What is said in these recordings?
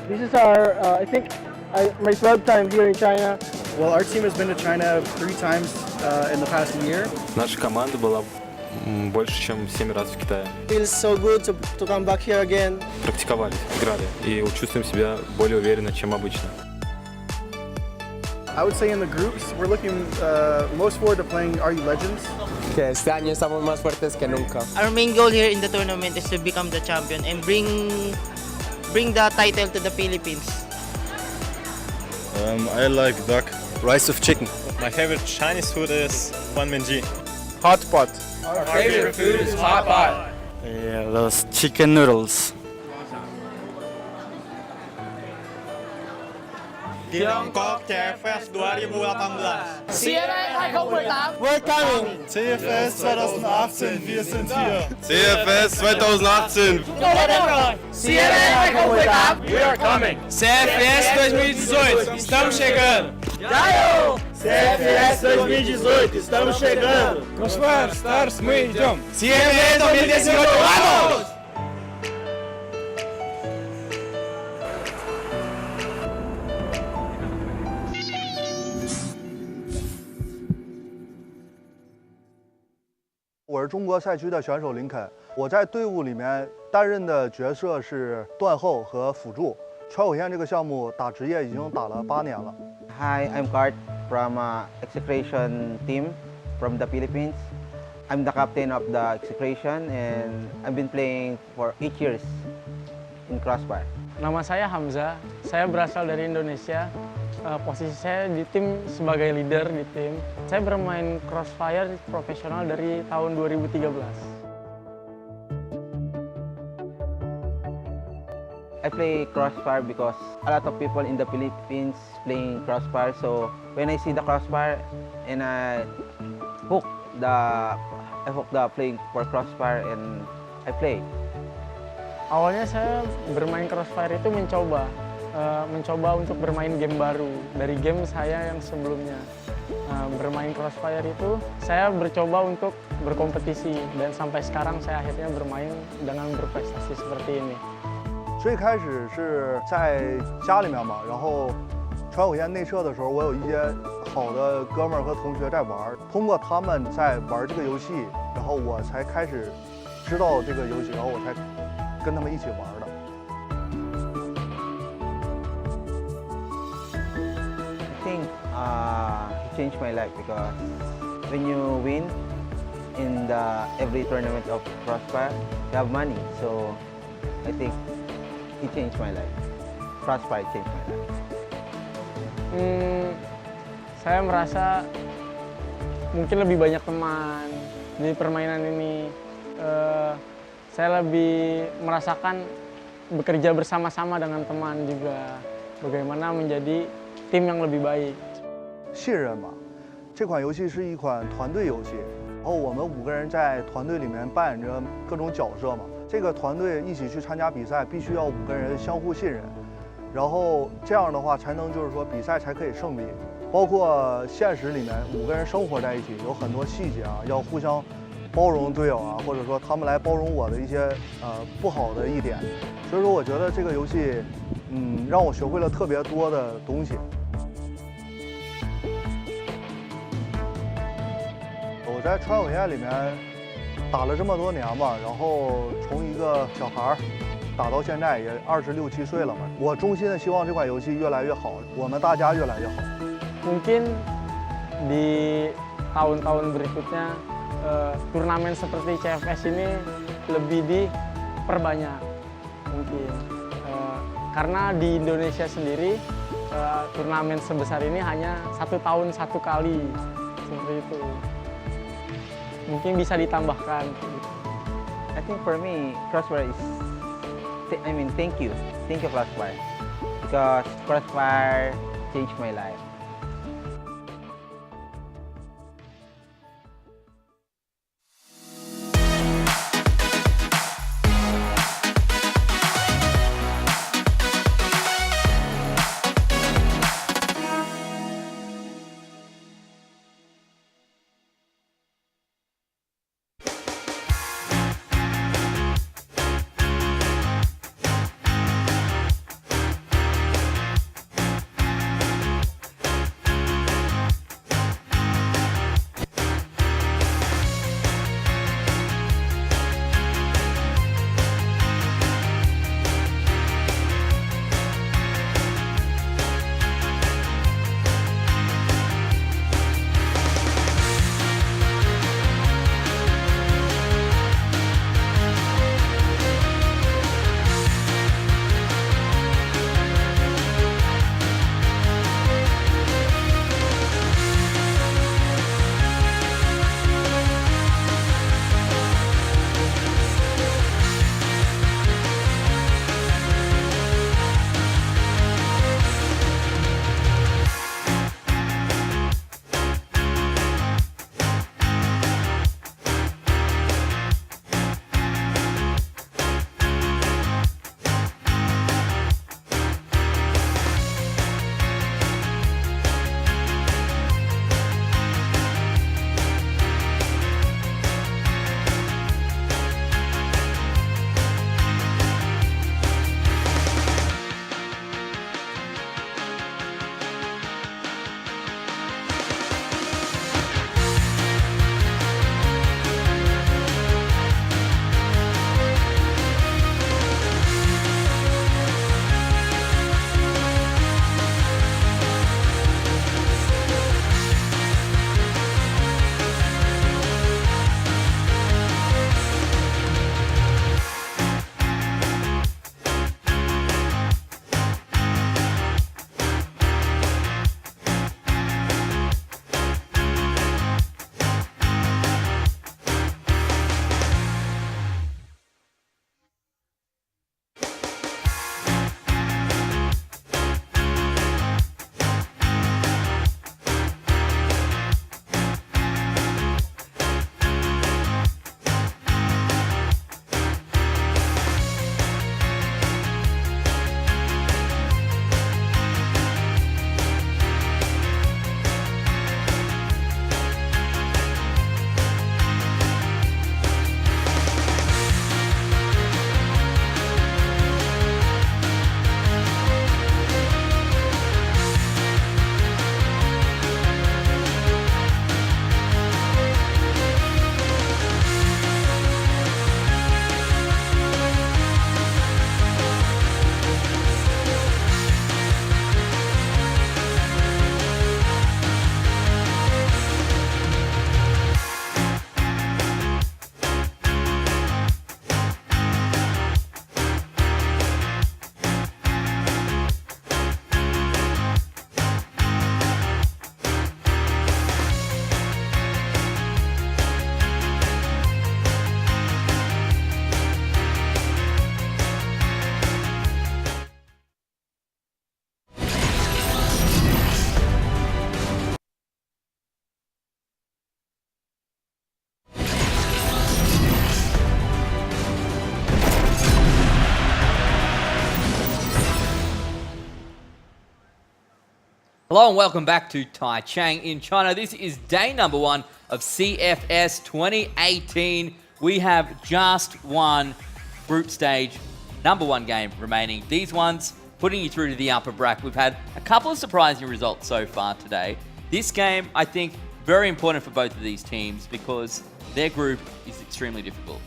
This is our, I think, my 12th time here in China. Well, our team has been to China 3 times in the past year. Наша команда была больше, чем 7 раз в Китае. Feels so good to come back here again. Практиковали, играли и чувствуем себя более уверенно, чем обычно. I would say in the groups, we're looking most forward to playing Are You Legends? Que este año estamos más fuertes que nunca. Our main goal here in the tournament is to become the champion and bring the title to the Philippines. I like duck. Rice of chicken. My favorite Chinese food is Guanminji. Hot pot. Our favorite food is hot pot. Los chicken noodles. Tiongkok CFS 2018. CFS 2018. We're coming! CFS 2018, wir sind hier. CFS 2018. CFS 2018. We are coming. CFS 2018. Estamos chegando. CFS 2018, estamos chegando! CROSSFIRE Stars, мы идем. CFS 2018, vamos!我是中国赛区的选手林肯，我在队伍里面担任的角色是断后和辅助。穿火线这个项目打职业已经打了8年了。Hi, I'm Kart from execution team from the Philippines. I'm the captain of the execution and I've been playing for 8 years in CROSSFIRE. Nama saya Hamzah, saya berasal dari Indonesia. Posisi saya di tim sebagai leader di tim. Saya bermain CROSSFIRE profesional dari tahun 2013. I play CROSSFIRE because a lot of people in the Philippines playing CROSSFIRE. So when I see the CROSSFIRE and I hook the playing for CROSSFIRE and I play. Awalnya saya bermain CROSSFIRE itu mencoba untuk bermain game baru dari game saya yang sebelumnya. Bermain CROSSFIRE itu saya bercoba untuk berkompetisi dan sampai sekarang saya akhirnya bermain dengan berprestasi seperti ini. 最开始是在家里面嘛，然后穿火线内测的时候，我有一些好的哥们儿和同学在玩，通过他们在玩这个游戏，然后我才开始知道这个游戏，然后我才跟他们一起玩的。I think it changed my life because when you win in every tournament of CROSSFIRE, you have money. So I think it changed my life. CROSSFIRE changed my life. Saya merasa mungkin lebih banyak teman di permainan ini. Saya lebih merasakan bekerja bersama-sama dengan teman juga. Bagaimana menjadi tim yang lebih baik. 信任嘛，这款游戏是一款团队游戏，然后我们5个人在团队里面扮演着各种角色嘛。这个团队一起去参加比赛，必须要5个人相互信任，然后这样的话才能就是说比赛才可以胜利。包括现实里面5个人生活在一起，有很多细节啊，要互相包容队友啊，或者说他们来包容我的一些不好的一点。所以说我觉得这个游戏，让我学会了特别多的东西。我在穿火线里面打了这么多年吧，然后从一个小孩儿打到现在也26、27岁了嘛。我衷心的希望这款游戏越来越好，我们大家越来越好。Mungkin di tahun-tahun berikutnya turnamen seperti CFS ini lebih diperbanyak mungkin karena di Indonesia sendiri turnamen sebesar ini hanya 1 tahun 1 kali seperti itu. Mungkin bisa ditambahkan. I think for me, CROSSFIRE is, thank you CROSSFIRE, because CROSSFIRE changed my life. Hello and welcome back to Taichung in China. This is day number 1 of CFS 2018. We have just one group stage number 1 game remaining. These ones putting you through to the upper bracket. We've had a couple of surprising results so far today. This game, I think, very important for both of these teams because their group is extremely difficult.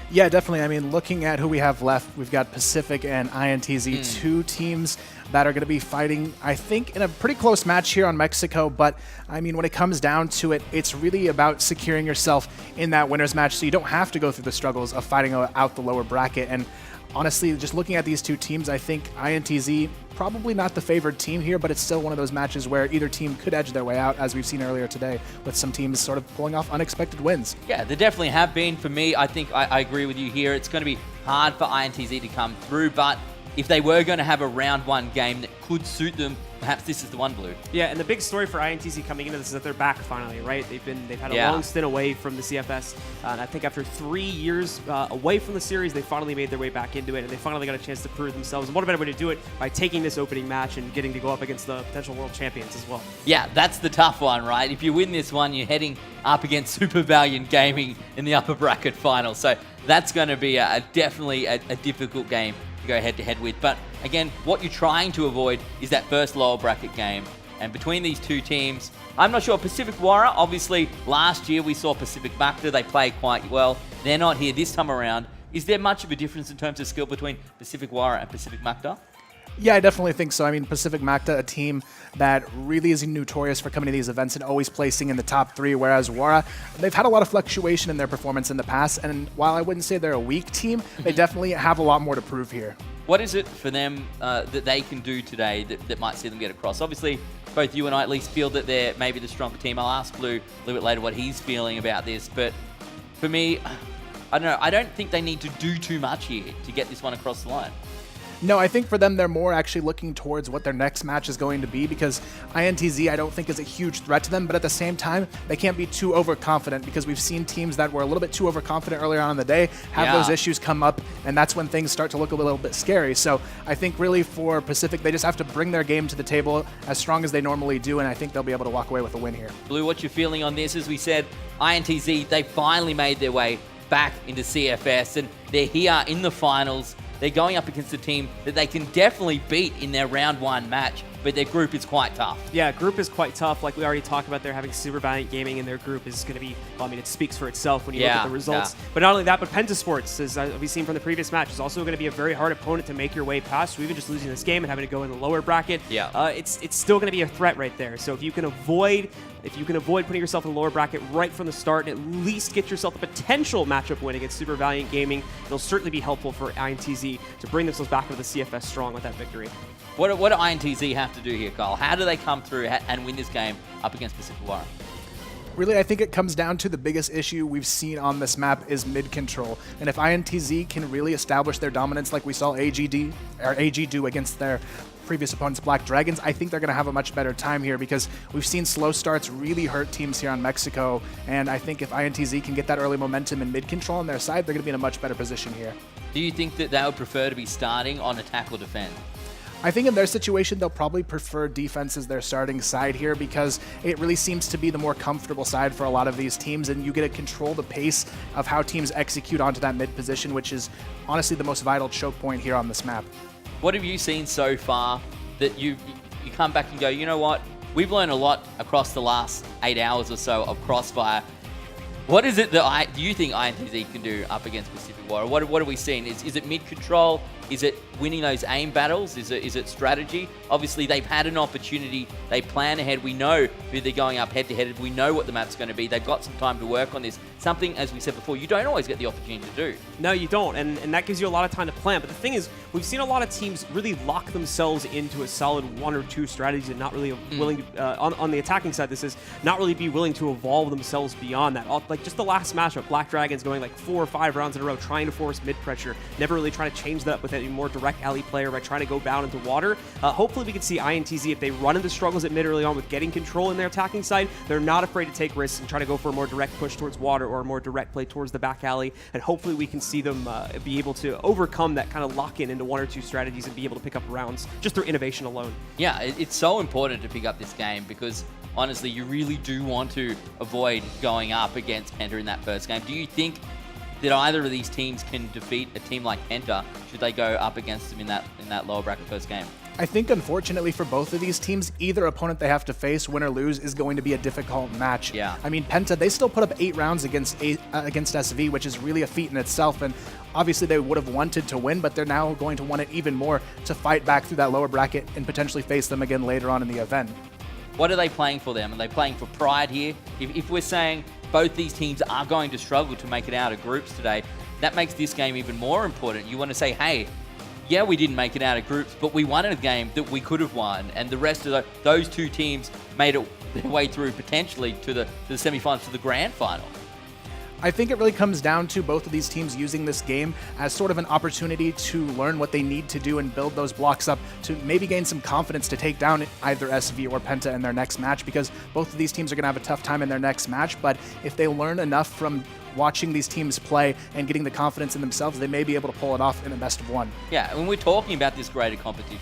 Yeah, definitely. I mean, looking at who we have left, we've got Pacific and INTZ, two teams that are going to be fighting, I think, in a pretty close match here on Mexico. But, I mean, when it comes down to it, it's really about securing yourself in that winner's match so you don't have to go through the struggles of fighting out the lower bracket. And honestly, just looking at these two teams, I think INTZ probably not the favored team here, but it's still one of those matches where either team could edge their way out, as we've seen earlier today, with some teams sort of pulling off unexpected wins. Yeah, there definitely have been. For me, I think I agree with you here. It's going to be hard for INTZ to come through, but if they were going to have a round 1 game that could suit them, perhaps this is the one, Blue. Yeah, and the big story for INTZ coming into this is that they're back finally, right? They've had a long stint away from the CFS, and I think after 3 years away from the series, they finally made their way back into it, and they finally got a chance to prove themselves. And what a better way to do it by taking this opening match and getting to go up against the potential world champions as well. Yeah, that's the tough one, right? If you win this one, you're heading up against Super Valiant Gaming in the upper bracket final. So that's going to be definitely a difficult game to go head-to-head with. But again, what you're trying to avoid is that first lower bracket game. And between these two teams, I'm not sure. Pacific Wara, obviously, last year we saw Pacific Macta. They played quite well. They're not here this time around. Is there much of a difference in terms of skill between Pacific Wara and Pacific Macta? Yeah, I definitely think so. I mean, Pacific Macta, a team that really is notorious for coming to these events and always placing in the top 3, whereas Wara, they've had a lot of fluctuation in their performance in the past, and while I wouldn't say they're a weak team, they definitely have a lot more to prove here. What is it for them that they can do today that might see them get across? Obviously, both you and I at least feel that they're maybe the stronger team. I'll ask Blue a little bit later what he's feeling about this, but for me, I don't know. I don't think they need to do too much here to get this one across the line. No, I think for them, they're more actually looking towards what their next match is going to be, because INTZ, I don't think, is a huge threat to them, but at the same time, they can't be too overconfident, because we've seen teams that were a little bit too overconfident earlier on in the day have those issues come up, and that's when things start to look a little bit scary. So I think really for Pacific, they just have to bring their game to the table as strong as they normally do, and I think they'll be able to walk away with a win here. Blue, what's your feeling on this? As we said, INTZ, they finally made their way back into CFS, and they're here in the finals. They're going up against a team that they can definitely beat in their round 1 match, but their group is quite tough. Yeah, group is quite tough. Like we already talked about, they're having Super Valiant Gaming in their group is going to be, well, I mean, it speaks for itself when you look at the results. But not only that, but Pentasports, as we've seen from the previous match, is also going to be a very hard opponent to make your way past. So even just losing this game and having to go in the lower bracket, it's still going to be a threat right there. So if you can avoid putting yourself in the lower bracket right from the start and at least get yourself a potential matchup win against Super Valiant Gaming, it'll certainly be helpful for INTZ to bring themselves back into the CFS strong with that victory. What do INTZ have to do here, Kyle? How do they come through and win this game up against Pacific Wara? Really, I think it comes down to the biggest issue we've seen on this map is mid control. And if INTZ can really establish their dominance like we saw AG do against their previous opponents, Black Dragons, I think they're going to have a much better time here, because we've seen slow starts really hurt teams here on Mexico. And I think if INTZ can get that early momentum and mid control on their side, they're going to be in a much better position here. Do you think that they would prefer to be starting on attack or defend? I think in their situation, they'll probably prefer defense as their starting side here, because it really seems to be the more comfortable side for a lot of these teams, and you get to control the pace of how teams execute onto that mid position, which is honestly the most vital choke point here on this map. What have you seen so far that you come back and go, you know what, we've learned a lot across the last 8 hours or so of CROSSFIRE. What is it that do you think INTZ can do up against Pacific Wara? What are we seeing? Is it mid-control? Is it winning those aim battles? Is it strategy? Obviously, they've had an opportunity. They plan ahead. We know who they're going up head-to-head. We know what the map's going to be. They've got some time to work on this. Something, as we said before, you don't always get the opportunity to do. No, you don't, and that gives you a lot of time to plan. But the thing is, we've seen a lot of teams really lock themselves into a solid 1 or 2 strategies and not really willing to, on the attacking side, this is not really be willing to evolve themselves beyond that. Like just the last matchup, Black Dragons going like 4 or 5 rounds in a row, trying to force mid-pressure, never really trying to change that with a more direct alley player by trying to go down into water. Hopefully we can see INTZ, if they run into struggles at mid early on with getting control in their attacking side, they're not afraid to take risks and try to go for a more direct push towards water, or more direct play towards the back alley, and hopefully we can see them be able to overcome that kind of lock-in into one or two strategies and be able to pick up rounds just through innovation alone. Yeah, it's so important to pick up this game because honestly, you really do want to avoid going up against Penta in that first game. Do you think that either of these teams can defeat a team like Penta should they go up against them in that lower bracket first game? I think, unfortunately, for both of these teams, either opponent they have to face, win or lose, is going to be a difficult match. Yeah. I mean, Penta, they still put up 8 rounds against SV, which is really a feat in itself, and obviously they would have wanted to win, but they're now going to want it even more to fight back through that lower bracket and potentially face them again later on in the event. What are they playing for them? Are they playing for pride here? If we're saying both these teams are going to struggle to make it out of groups today, that makes this game even more important. You want to say, hey, yeah, we didn't make it out of groups, but we won a game that we could have won, and the rest of those two teams made it their way through potentially to the semifinals, to the grand final. I think it really comes down to both of these teams using this game as sort of an opportunity to learn what they need to do and build those blocks up to maybe gain some confidence to take down either SV or Penta in their next match, because both of these teams are going to have a tough time in their next match. But if they learn enough from watching these teams play and getting the confidence in themselves, they may be able to pull it off in a best of one. Yeah, when we're talking about this greater competition,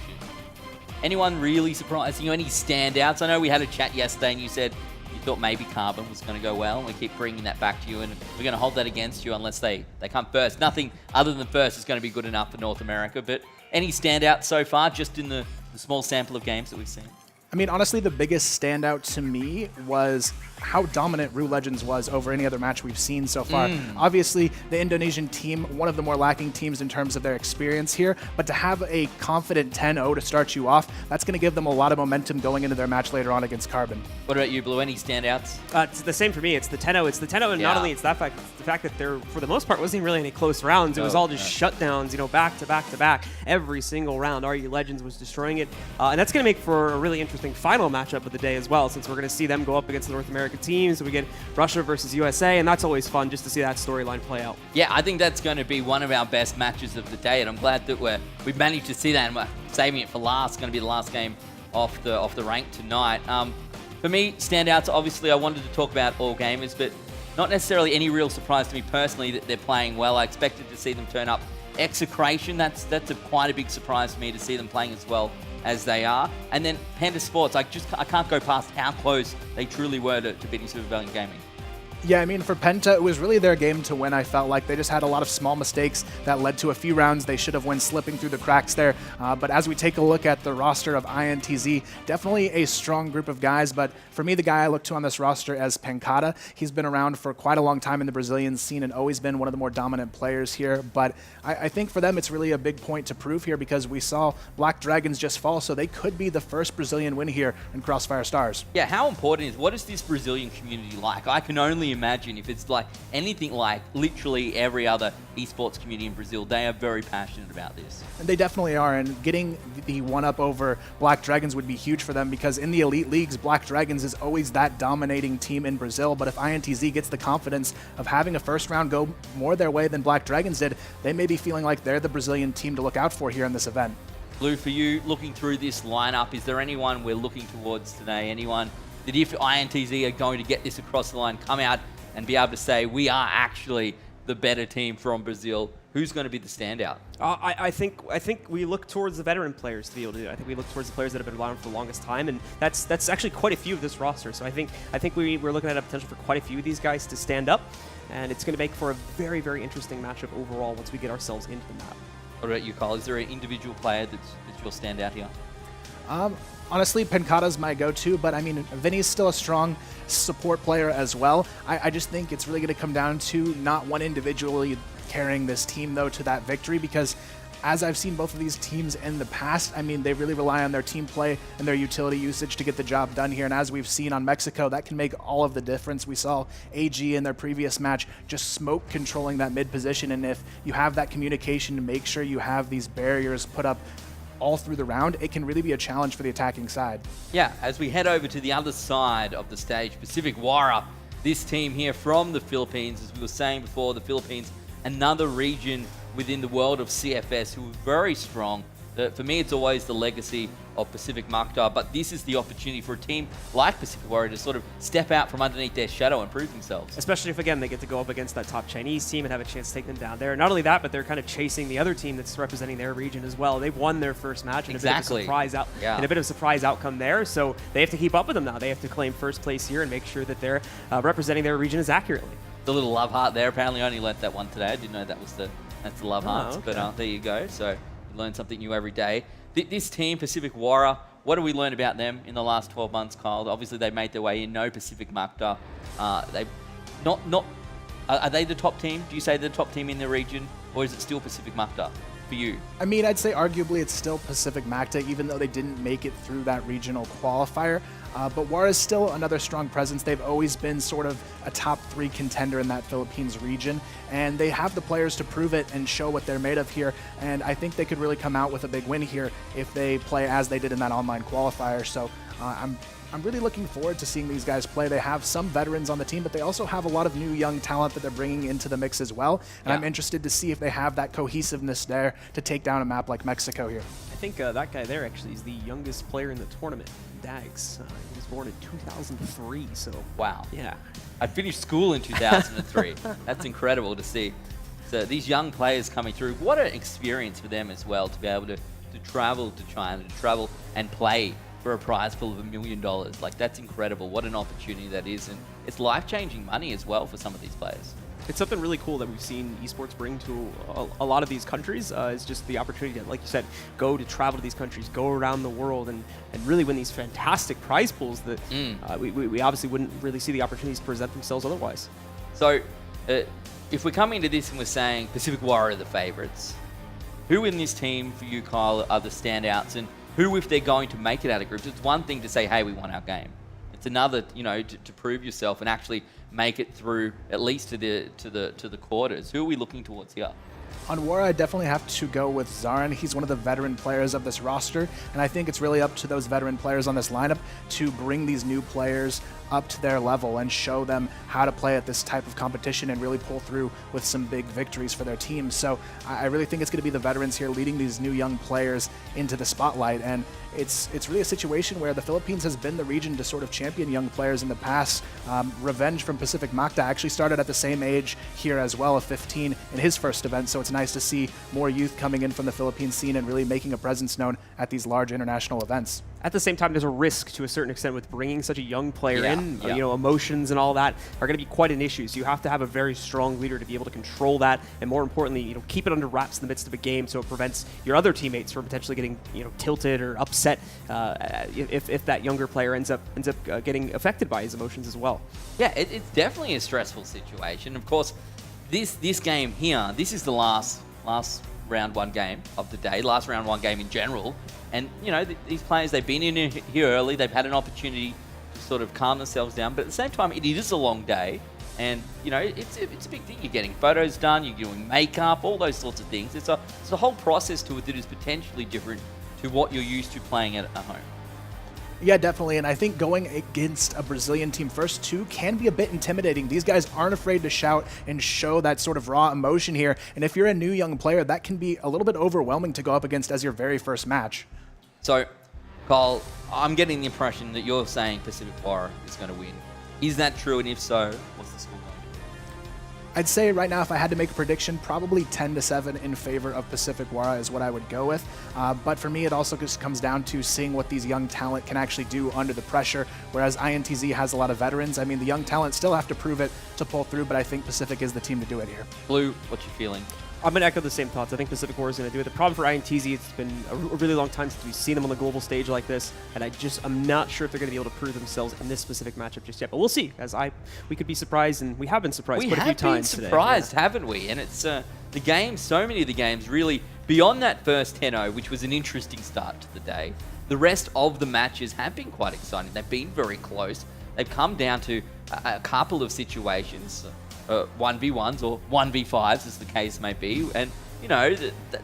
anyone really surprised you? Any standouts? I know we had a chat yesterday and you said you thought maybe Carbon was going to go well, and we keep bringing that back to you, and we're going to hold that against you unless they come first. Nothing other than first is going to be good enough for North America, but any standouts so far just in the small sample of games that we've seen? I mean, honestly, the biggest standout to me was how dominant Rue Legends was over any other match we've seen so far. Obviously, the Indonesian team, one of the more lacking teams in terms of their experience here, but to have a confident 10-0 to start you off, that's going to give them a lot of momentum going into their match later on against Carbon. What about you, Blue? Any standouts? It's the same for me. It's the 10-0. It's the 10-0, and not only it's that fact, it's the fact that there, for the most part, wasn't really any close rounds. It was all just shutdowns, you know, back to back to back. Every single round, RU Legends was destroying it. And that's going to make for a really interesting final matchup of the day as well, since we're going to see them go up against the North American teams. So we get Russia versus USA, and that's always fun just to see that storyline play out. Yeah, I think that's going to be one of our best matches of the day, and I'm glad that we've managed to see that, and we're saving it for last. It's going to be the last game off the rank tonight. For me, standouts, obviously I wanted to talk about all gamers, but not necessarily any real surprise to me personally that they're playing well. I expected to see them turn up. Execration, that's quite a big surprise for me to see them playing as well as they are. And then Panda Sports, I can't go past how close they truly were to beating Super Valiant Gaming. Yeah, I mean, for Penta, it was really their game to win, I felt like. They just had a lot of small mistakes that led to a few rounds they should have won, slipping through the cracks there. But as we take a look at the roster of INTZ, definitely a strong group of guys. But for me, the guy I look to on this roster as Pancada. He's been around for quite a long time in the Brazilian scene and always been one of the more dominant players here. But I think for them, it's really a big point to prove here because we saw Black Dragons just fall, so they could be the first Brazilian win here in CrossFIRE Stars. Yeah, how important what is this Brazilian community like? I can only imagine if it's like anything like literally every other esports community in Brazil, they are very passionate about this. And they definitely are, and getting the one-up over Black Dragons would be huge for them because in the elite leagues, Black Dragons is always that dominating team in Brazil, but if INTZ gets the confidence of having a first round go more their way than Black Dragons did, they may be feeling like they're the Brazilian team to look out for here in this event. Blue, for you, looking through this lineup, is there anyone we're looking towards today? Anyone that if INTZ are going to get this across the line, come out and be able to say, we are actually the better team from Brazil? Who's going to be the standout? I think we look towards the veteran players to be able to do it. I think we look towards the players that have been around for the longest time, and that's actually quite a few of this roster. So I think we're looking at a potential for quite a few of these guys to stand up, and it's going to make for a very, very interesting matchup overall once we get ourselves into the map. What about you, Kyle? Is there an individual player that's your standout here? Honestly, Pancada's my go-to, but I mean, Vinny's still a strong support player as well. I just think it's really going to come down to not one individually carrying this team, though, to that victory, because as I've seen both of these teams in the past, I mean, they really rely on their team play and their utility usage to get the job done here, and as we've seen on Mexico, that can make all of the difference. We saw AG in their previous match just smoke controlling that mid position, and if you have that communication to make sure you have these barriers put up all through the round, it can really be a challenge for the attacking side. Yeah, as we head over to the other side of the stage, Pacific Wara, this team here from the Philippines, as we were saying before, the Philippines, another region within the world of CFS who are very strong. For me, it's always the legacy of Pacific Makta, but this is the opportunity for a team like Pacific Warrior to sort of step out from underneath their shadow and prove themselves. Especially if, again, they get to go up against that top Chinese team and have a chance to take them down there. Not only that, but they're kind of chasing the other team that's representing their region as well. They've won their first match in a bit of a surprise and a bit of a surprise outcome there, so they have to keep up with them now. They have to claim first place here and make sure that they're representing their region as accurately. The little love heart there. Apparently, I only learnt that one today. I didn't know that's the love hearts, okay. but there you go. So you learn something new every day. This team, Pacific Wara, what do we learn about them in the last 12 months, Kyle? Obviously, they made their way in. No Pacific Makta. Are they the top team? Do you say they're the top team in the region, or is it still Pacific Makta for you? I mean, I'd say arguably it's still Pacific Makta, even though they didn't make it through that regional qualifier. But Wara is still another strong presence. They've always been sort of a top 3 contender in that Philippines region, and they have the players to prove it and show what they're made of here. And I think they could really come out with a big win here if they play as they did in that online qualifier. So I'm really looking forward to seeing these guys play. They have some veterans on the team, but they also have a lot of new young talent that they're bringing into the mix as well. And I'm interested to see if they have that cohesiveness there to take down a map like Mexico here. I think that guy there actually is the youngest player in the tournament, Dags. He was born in 2003, so... Wow. Yeah. I finished school in 2003. That's incredible to see. So these young players coming through, what an experience for them as well to be able to travel to China, to travel and play for a prize pool of $1 million. Like, that's incredible. What an opportunity that is. And it's life-changing money as well for some of these players. It's something really cool that we've seen esports bring to a lot of these countries. Is just the opportunity to, like you said, go to travel to these countries, go around the world, and really win these fantastic prize pools that we obviously wouldn't really see the opportunities to present themselves otherwise. So, if we're coming to this and we're saying Pacific Warrior are the favorites, who in this team for you, Kyle, are the standouts, and who, if they're going to make it out of groups? It's one thing to say, hey, we won our game. It's another, to prove yourself and actually make it through at least to the quarters. Who are we looking towards here? On Wara, I definitely have to go with Zarin. He's one of the veteran players of this roster, and I think it's really up to those veteran players on this lineup to bring these new players up to their level and show them how to play at this type of competition and really pull through with some big victories for their team. So I really think it's going to be the veterans here leading these new young players into the spotlight, and it's really a situation where the Philippines has been the region to sort of champion young players in the past. Revenge from Pacific Makta actually started at the same age here as well, of 15 in his first event, so it's nice to see more youth coming in from the Philippine scene and really making a presence known at these large international events. At the same time, there's a risk to a certain extent with bringing such a young player in. Emotions and all that are going to be quite an issue. So you have to have a very strong leader to be able to control that, and more importantly, keep it under wraps in the midst of a game, so it prevents your other teammates from potentially getting tilted or upset if that younger player ends up getting affected by his emotions as well. Yeah, it's definitely a stressful situation. Of course, this game here, this is the last round 1 game of the day, last round 1 game in general. And, these players, they've been in here early, they've had an opportunity to sort of calm themselves down, but at the same time, it is a long day, and, it's a big thing. You're getting photos done, you're doing makeup, all those sorts of things. It's a whole process to it that is potentially different to what you're used to playing at home. Yeah, definitely, and I think going against a Brazilian team first, too, can be a bit intimidating. These guys aren't afraid to shout and show that sort of raw emotion here, and if you're a new young player, that can be a little bit overwhelming to go up against as your very first match. So, Kyle, I'm getting the impression that you're saying Pacific Wara is going to win. Is that true, and if so, what's the score going to be? I'd say right now, if I had to make a prediction, probably 10-7 in favor of Pacific Wara is what I would go with. But for me, it also just comes down to seeing what these young talent can actually do under the pressure, whereas INTZ has a lot of veterans. I mean, the young talent still have to prove it to pull through, but I think Pacific is the team to do it here. Blue, what's your feeling? I'm going to echo the same thoughts. I think Pacific Warrior is going to do it. The problem for INTZ, it's been a really long time since we've seen them on the global stage like this, and I'm not sure if they're going to be able to prove themselves in this specific matchup just yet. But we'll see, as we could be surprised, and we have been surprised quite a few times today. We have been surprised, haven't we? And it's the game, so many of the games really, beyond that first 10-0, which was an interesting start to the day, the rest of the matches have been quite exciting. They've been very close. They've come down to a couple of situations, 1v1s or 1v5s as the case may be, and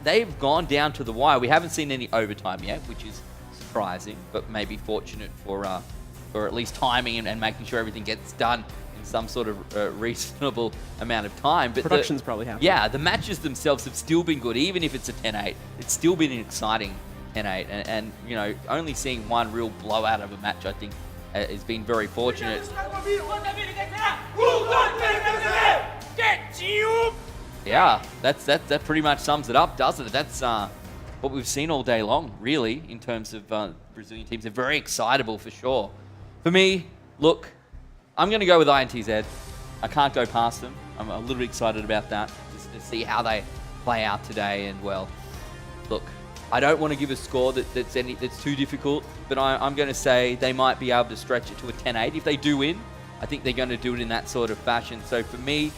they've gone down to the wire. We haven't seen any overtime yet, which is surprising, but maybe fortunate for at least timing and making sure everything gets done in some sort of reasonable amount of time. But Production's probably happening. Yeah, the matches themselves have still been good, even if it's a 10-8. It's still been an exciting 10-8, and you know, only seeing one real blowout of a match, I think, has been very fortunate. Yeah, that pretty much sums it up, doesn't it? That's what we've seen all day long, really, in terms of Brazilian teams. They're very excitable for sure. For me, look, I'm going to go with INTZ. I can't go past them. I'm a little excited about that, just to see how they play out today. And well, look, I don't want to give a score that's too difficult, but I'm going to say they might be able to stretch it to a 10-8. If they do win, I think they're going to do it in that sort of fashion. So for me,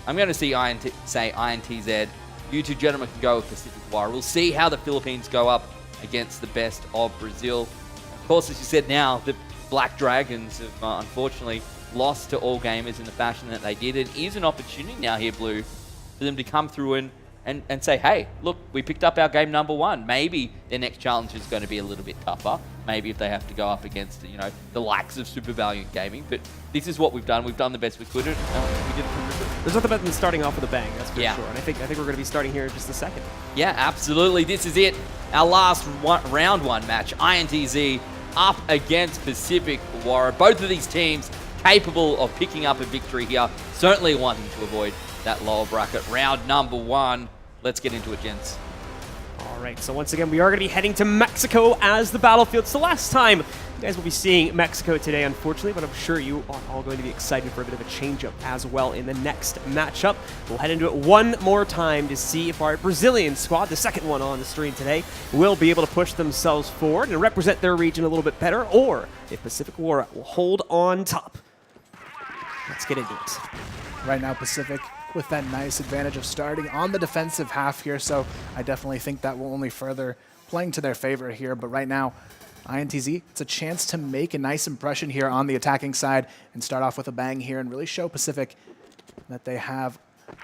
I'm going to say INTZ. You two gentlemen can go with Pacific Wara. We'll see how the Philippines go up against the best of Brazil. Of course, as you said now, the Black Dragons have unfortunately lost to All Gamers in the fashion that they did. It is an opportunity now here, Blue, for them to come through and say, hey, look, we picked up our game number 1. Maybe their next challenge is going to be a little bit tougher. Maybe if they have to go up against, you know, the likes of Super Valiant Gaming. But this is what we've done. We've done the best we could, and we did it. There's nothing better than starting off with a bang, that's for Yeah. sure. And I think we're going to be starting here in just a second. Yeah, absolutely. This is it. Our last round 1 match. INTZ up against Pacific Wara. Both of these teams capable of picking up a victory here. Certainly wanting to avoid that lower bracket. Round number 1. Let's get into it, gents. All right, so once again, we are going to be heading to Mexico as the battlefield. It's the last time you guys will be seeing Mexico today, unfortunately, but I'm sure you are all going to be excited for a bit of a change-up as well in the next matchup. We'll head into it one more time to see if our Brazilian squad, the second one on the stream today, will be able to push themselves forward and represent their region a little bit better, or if Pacific Wara will hold on top. Let's get into it. Right now, Pacific with that nice advantage of starting on the defensive half here, so I definitely think that will only further playing to their favor here. But right now, INTZ, it's a chance to make a nice impression here on the attacking side and start off with a bang here and really show Pacific that they have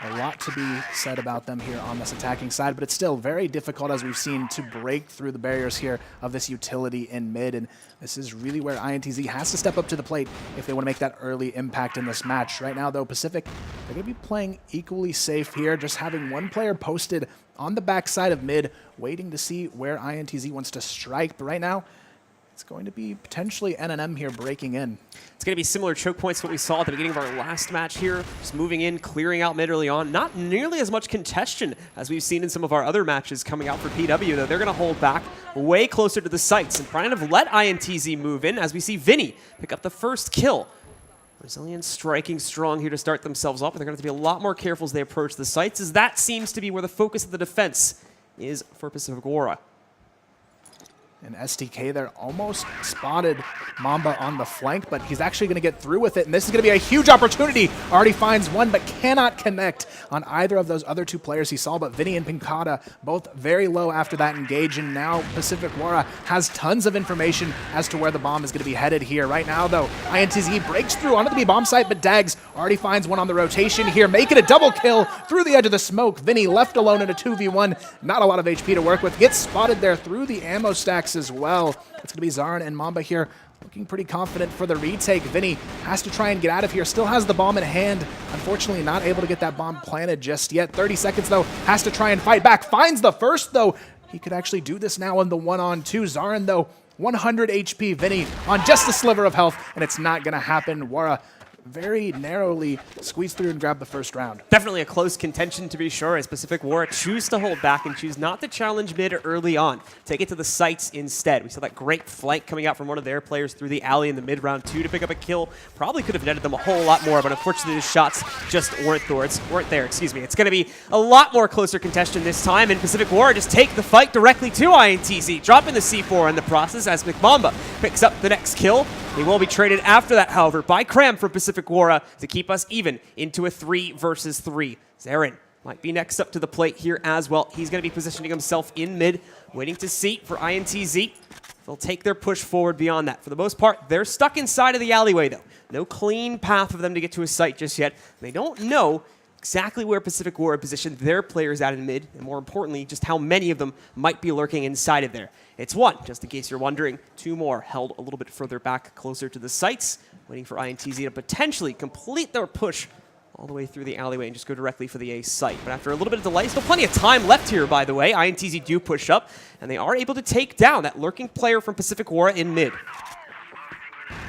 a lot to be said about them here on this attacking side, but it's still very difficult, as we've seen, to break through the barriers here of this utility in mid, and this is really where INTZ has to step up to the plate if they want to make that early impact in this match. Right now, though, Pacific, they're going to be playing equally safe here, just having one player posted on the backside of mid, waiting to see where INTZ wants to strike, but right now, it's going to be potentially NNM here breaking in. It's going to be similar choke points to what we saw at the beginning of our last match here. Just moving in, clearing out mid early on. Not nearly as much contention as we've seen in some of our other matches coming out for PW, though. They're going to hold back way closer to the sites and kind of let INTZ move in as we see Vinny pick up the first kill. Brazilians striking strong here to start themselves off, but they're going to have to be a lot more careful as they approach the sites, as that seems to be where the focus of the defense is for Pacific Wara. And STK there almost spotted Mamba on the flank, but he's actually going to get through with it, and this is going to be a huge opportunity. Already finds one, but cannot connect on either of those other two players he saw, but Vinny and Pincata both very low after that engage, and now Pacific Wara has tons of information as to where the bomb is going to be headed here. Right now, though, INTZ breaks through onto the B bomb site, but Dags already finds one on the rotation here, making a double kill through the edge of the smoke. Vinny left alone in a 2v1, not a lot of HP to work with, gets spotted there through the ammo stacks as well. It's going to be Zarin and Mamba here looking pretty confident for the retake. Vinny has to try and get out of here, still has the bomb in hand. Unfortunately, not able to get that bomb planted just yet. 30 seconds, though, has to try and fight back. Finds the first, though. He could actually do this now on the 1-on-2. Zarin, though, 100 HP. Vinny on just a sliver of health, and it's not going to happen. Wara very narrowly squeezed through and grabbed the first round. Definitely a close contention, to be sure, as Pacific Wara choose to hold back and choose not to challenge mid early on. Take it to the sites instead. We saw that great flank coming out from one of their players through the alley in the mid round 2 to pick up a kill. Probably could have netted them a whole lot more, but unfortunately the shots just weren't there. Excuse me. It's going to be a lot more closer contention this time, and Pacific Wara just take the fight directly to INTZ, dropping the C4 in the process as McMamba picks up the next kill. He will be traded after that, however, by Cram from Pacific Wara to keep us even into a 3 versus 3. Zarin might be next up to the plate here as well. He's going to be positioning himself in mid, waiting to see for INTZ. They'll take their push forward beyond that. For the most part, they're stuck inside of the alleyway, though. No clean path for them to get to a site just yet. They don't know exactly where Pacific Wara positioned their players out in mid, and more importantly, just how many of them might be lurking inside of there. It's one, just in case you're wondering. Two more held a little bit further back, closer to the sites, waiting for INTZ to potentially complete their push all the way through the alleyway and just go directly for the A site. But after a little bit of delay, still plenty of time left here, by the way. INTZ do push up, and they are able to take down that lurking player from Pacific Wara in mid.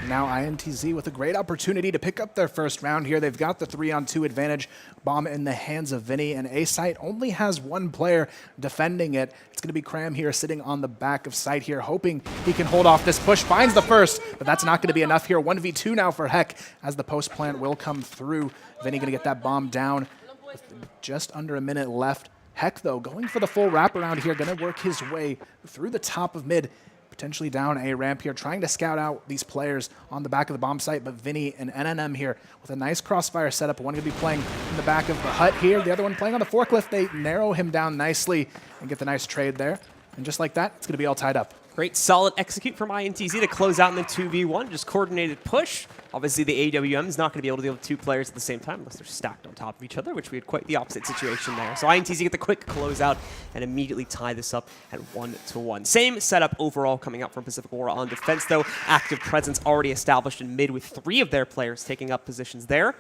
Now INTZ with a great opportunity to pick up their first round here. They've got the 3-on-2 advantage. Bomb in the hands of Vinny, and A site only has one player defending it. It's going to be Cram here sitting on the back of site here, hoping he can hold off this push. Finds the first, but that's not going to be enough here. 1v2 now for Heck as the post plant will come through. Vinny going to get that bomb down with just under a minute left. Heck, though, going for the full wraparound here, going to work his way through the top of mid, potentially down a ramp here, trying to scout out these players on the back of the bomb site, but Vinny and NNM here with a nice crossfire setup. One going to be playing in the back of the hut here, the other one playing on the forklift. They narrow him down nicely and get the nice trade there. And just like that, it's going to be all tied up. Great solid execute from INTZ to close out in the 2v1, just coordinated push. Obviously the AWM is not going to be able to deal with two players at the same time unless they're stacked on top of each other, which we had quite the opposite situation there. So INTZ get the quick closeout and immediately tie this up at 1-1. Same setup overall coming out from Pacific Wara on defense though. Active presence already established in mid with 3 of their players taking up positions there,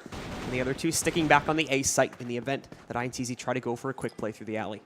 and the other 2 sticking back on the A site in the event that INTZ try to go for a quick play through the alley.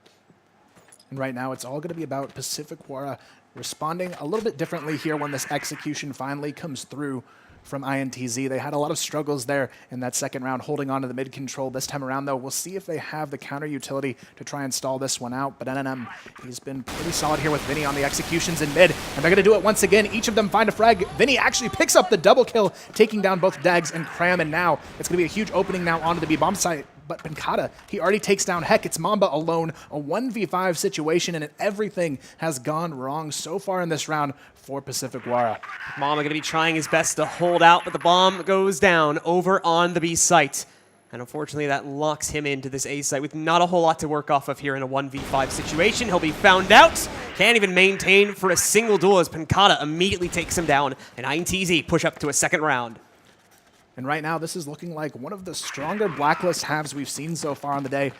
And right now, it's all going to be about Pacific Wara responding a little bit differently here when this execution finally comes through from INTZ. They had a lot of struggles there in that second round, holding on to the mid control. This time around, though, we'll see if they have the counter utility to try and stall this one out. But NNM, he's been pretty solid here with Vinny on the executions in mid, and they're going to do it once again. Each of them find a frag. Vinny actually picks up the double kill, taking down both Dags and Cram, and now it's going to be a huge opening now onto the B-bomb site. But Penkata, he already takes down Heck. It's Mamba alone, a 1v5 situation, and everything has gone wrong so far in this round for Pacific Wara. Mamba going to be trying his best to hold out, but the bomb goes down over on the B site. And unfortunately, that locks him into this A site with not a whole lot to work off of here in a 1v5 situation. He'll be found out. Can't even maintain for a single duel as Penkata immediately takes him down. And INTZ push up to a second round. And right now, this is looking like one of the stronger Blacklist halves we've seen so far on the day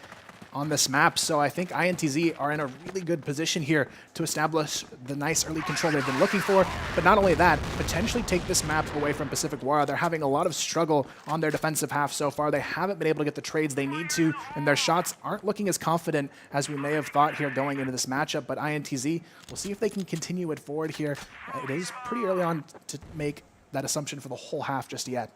on this map. So I think INTZ are in a really good position here to establish the nice early control they've been looking for. But not only that, potentially take this map away from Pacific Wara. They're having a lot of struggle on their defensive half so far. They haven't been able to get the trades they need to, and their shots aren't looking as confident as we may have thought here going into this matchup. But INTZ, we'll see if they can continue it forward here. It is pretty early on to make that assumption for the whole half just yet.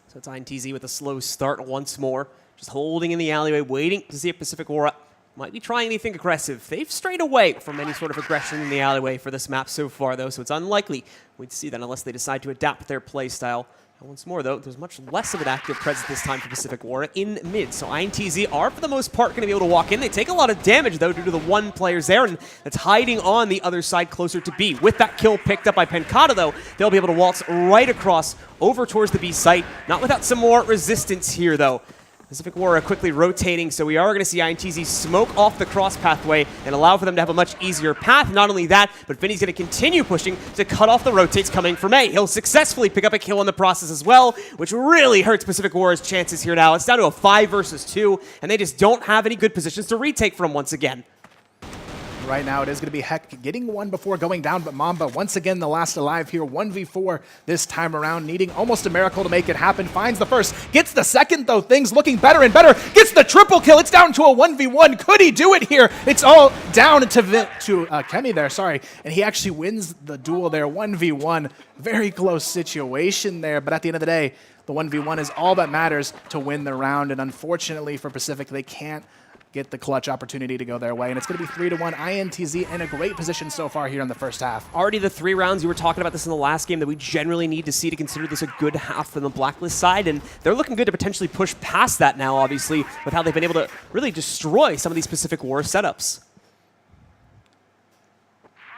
So it's INTZ with a slow start once more. Just holding in the alleyway, waiting to see if Pacific Wara might be trying anything aggressive. They've strayed away from any sort of aggression in the alleyway for this map so far, though, so it's unlikely we'd see that unless they decide to adapt their play style. And once more, though, there's much less of an active presence this time for Pacific Wara in mid. So INTZ are, for the most part, going to be able to walk in. They take a lot of damage, though, due to the one players there, and that's hiding on the other side closer to B. With that kill picked up by Penkata, though, they'll be able to waltz right across over towards the B site. Not without some more resistance here, though. Pacific Wara quickly rotating, so we are going to see INTZ smoke off the cross pathway and allow for them to have a much easier path. Not only that, but Vinny's going to continue pushing to cut off the rotates coming from A. He'll successfully pick up a kill in the process as well, which really hurts Pacific Wara's chances here now. It's down to a 5 versus 2, and they just don't have any good positions to retake from once again. Right now, it is going to be Heck getting one before going down, but Mamba, once again, the last alive here, 1v4 this time around, needing almost a miracle to make it happen. Finds the first, gets the second, though, things looking better and better, gets the triple kill. It's down to a 1v1. Could he do it here? It's all down to Kemi there, sorry, and he actually wins the duel there, 1v1. Very close situation there, but at the end of the day, the 1v1 is all that matters to win the round, and unfortunately for Pacific, they can't get the clutch opportunity to go their way, and it's going to be 3-1. INTZ in a great position so far here in the first half. Already the 3 rounds, you were talking about this in the last game, that we generally need to see to consider this a good half from the Blacklist side, and they're looking good to potentially push past that now, obviously, with how they've been able to really destroy some of these Pacific Wara setups.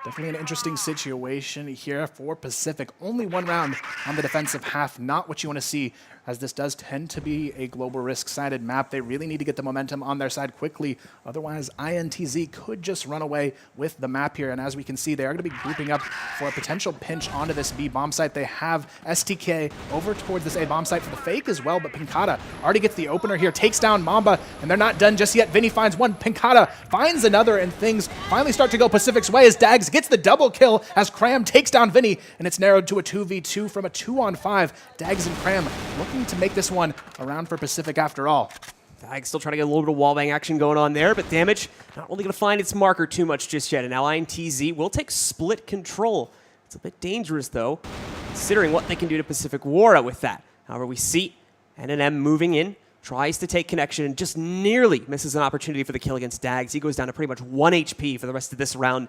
Definitely an interesting situation here for Pacific. Only 1 round on the defensive half, not what you want to see as this does tend to be a global risk-sided map. They really need to get the momentum on their side quickly. Otherwise, INTZ could just run away with the map here. And as we can see, they are going to be grouping up for a potential pinch onto this B bomb site. They have STK over towards this A bomb site for the fake as well, but Pinkata already gets the opener here, takes down Mamba, and they're not done just yet. Vinny finds one, Pinkata finds another, and things finally start to go Pacific's way as Dags gets the double kill as Cram takes down Vinny, and it's narrowed to a 2v2 from a 2-on-5. Dags and Cram looking to make this one around for Pacific after all. Dags still trying to get a little bit of wallbang action going on there, but Damage not really going to find its marker too much just yet. And now INTZ will take split control. It's a bit dangerous, though, considering what they can do to Pacific Wara with that. However, we see NNM moving in, tries to take connection, and just nearly misses an opportunity for the kill against Dags. He goes down to pretty much 1 HP for the rest of this round.